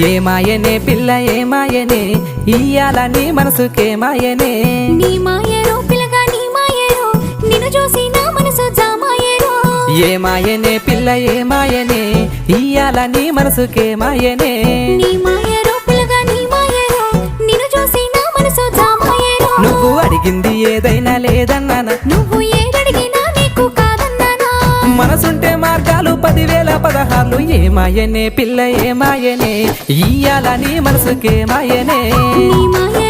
ఏమాయనే పిల్ల ఏమాయనే ఇయ్యాల నీ మనసుకేమాయనే నీ మాయరో పిల్లగా నీ మాయరో నిన్ను చూసి నా మనసు జామాయరో ఏమాయనే పిల్ల ఏమాయనే ఇయ్యాల నీ మనసుకేమాయనే నీ మాయరో పిల్లగా నీ మాయరో నిన్ను చూసి నా మనసు జామాయరో నువ్వు అడిగింది ఏదైనా లేదన్నానా నువ్వు ఏడడిగినా నీకు కాదన్నానా మనసుంటే మార్గాలు 10,000 16 ఏమాయనే పిల్ల ఏమాయనే ఇయ్యాల నీ మనసుకేమాయనే నీ మాయ